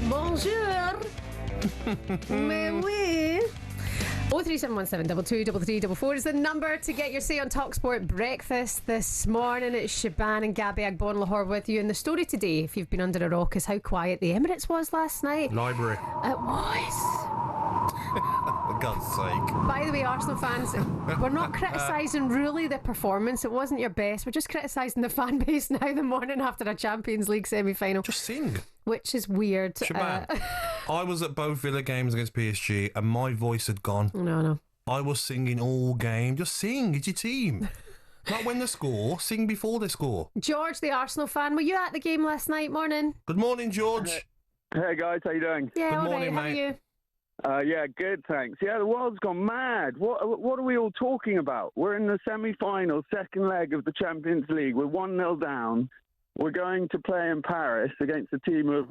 Bonjour. Mais oui. 03717223344 is the number to get your say on talkSPORT breakfast this morning. It's Shebahn and Gabby Agbonlahor with you. And the story today, if you've been under a rock, is how quiet the Emirates was last night. Library. It was. For God's sake. By the way, Arsenal fans, we're not criticising really the performance. It wasn't your best. We're just criticising the fan base now the morning after a Champions League semi-final. Just sing. Which is weird. Shebahn, I was at both Villa games against PSG and my voice had gone. No. I was singing all game. Just sing. It's your team. Not when they score. Sing before they score. George, the Arsenal fan, were you at the game last night? Morning. Good morning, George. Hey guys, how you doing? Yeah, Good all morning, right. mate. How are you? Yeah, good, thanks. Yeah, the world's gone mad. What are we all talking about? We're in the semi-final, second leg of the Champions League. We're 1-0 down. We're going to play in Paris against a team of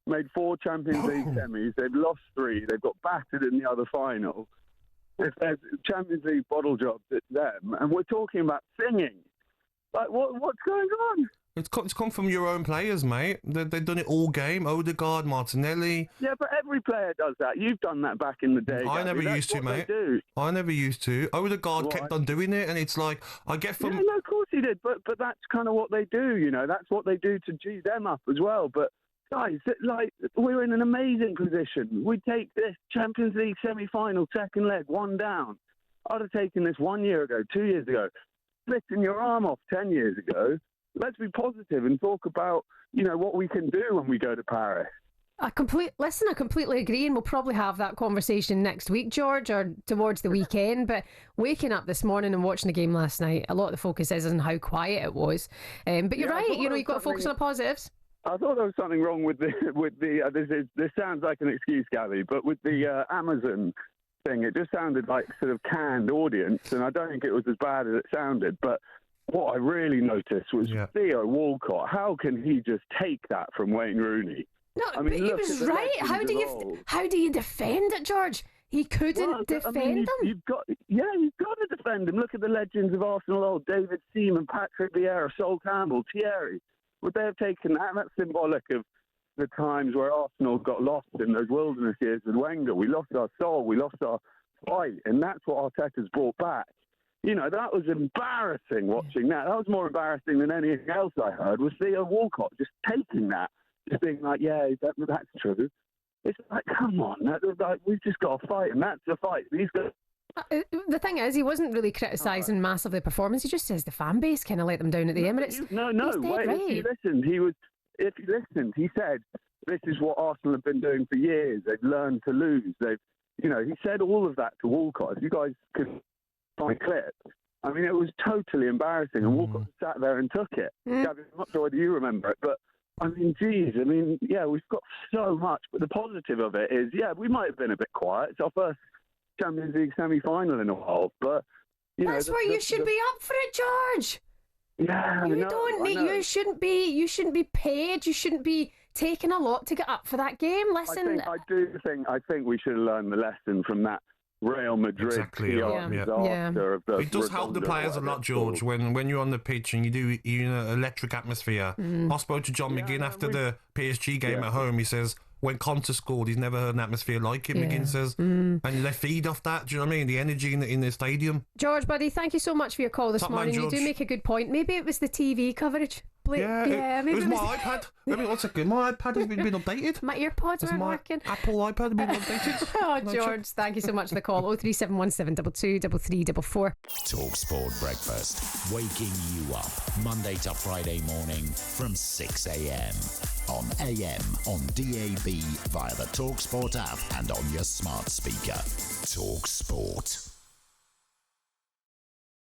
made 4 Champions League semis. They've lost 3. They've got battered in the other final. If there's Champions League bottle jobs, it's them. And we're talking about singing. Like, what's going on? It's come from your own players, mate. They've done it all game. Odegaard, Martinelli. Yeah, but every player does that. You've done that back in the day. I never Gabby. used to, That's what mate. they do. I never used to. Odegaard kept on doing it, and it's like, I get from... Yeah, no, of course he did, but that's kind of what they do, you know. That's what they do to G them up as well. But, guys, like, we're in an amazing position. We take this Champions League semi-final, second leg, 1 down. I'd have taken this 1 year ago, 2 years ago. Splitting your arm off 10 years ago. Let's be positive and talk about, what we can do when we go to Paris. I completely agree, and we'll probably have that conversation next week, George, or towards the weekend. But waking up this morning and watching the game last night, a lot of the focus is on how quiet it was. But you're right, you've got to focus on the positives. I thought there was something wrong with the this sounds like an excuse, Gabby, but with the Amazon thing, it just sounded like sort of canned audience, and I don't think it was as bad as it sounded, but what I really noticed was Theo Walcott. How can he just take that from Wayne Rooney? No, but he was right. How do you defend it, George? He couldn't defend him. You've got to defend him. Look at the legends of Arsenal: old David Seaman, Patrick Vieira, Sol Campbell, Thierry. Would they have taken that? That's symbolic of the times where Arsenal got lost in those wilderness years with Wenger. We lost our soul, we lost our fight, and that's what Arteta's brought back. That was embarrassing watching that. That was more embarrassing than anything else I heard, was Theo Walcott just taking that, just being like, that's true. It's like, come on, we've just got to fight, and that's the fight. These guys... The thing is, he wasn't really criticising massively the performance. He just says the fan base kind of let them down at the Emirates. No, wait, right. If you listened, he said, this is what Arsenal have been doing for years. They've learned to lose. He said all of that to Walcott. If you guys could find a clip, I mean, it was totally embarrassing, and Walcott sat there and took it. Gabby, I'm not sure whether you remember it, but I mean, we've got so much, but the positive of it is, we might have been a bit quiet. It's our first Champions League semi-final in a while, but that's where you should be up for it, George. Yeah, you shouldn't be paid. You shouldn't be taking a lot to get up for that game. Listen, I think we should have learned the lesson from that Real Madrid disaster of the... It does help the players a lot, George, when you're on the pitch and you're in an electric atmosphere. I spoke to John McGinn after the PSG game at home. He says, when Conte scored, he's never heard an atmosphere like it, McGinn says. And they feed off that, do you know what I mean? The energy in the stadium. George, buddy, thank you so much for your call this morning. You do make a good point. Maybe it was the TV coverage. Maybe it was my iPad. Maybe one second, my iPad has been updated. My earpods weren't working. Apple iPad has been updated. George, thank you so much for the call. 03717223344. talkSPORT breakfast, waking you up Monday to Friday morning from 6 a.m. on AM, on DAB, via the talkSPORT app, and on your smart speaker. talkSPORT.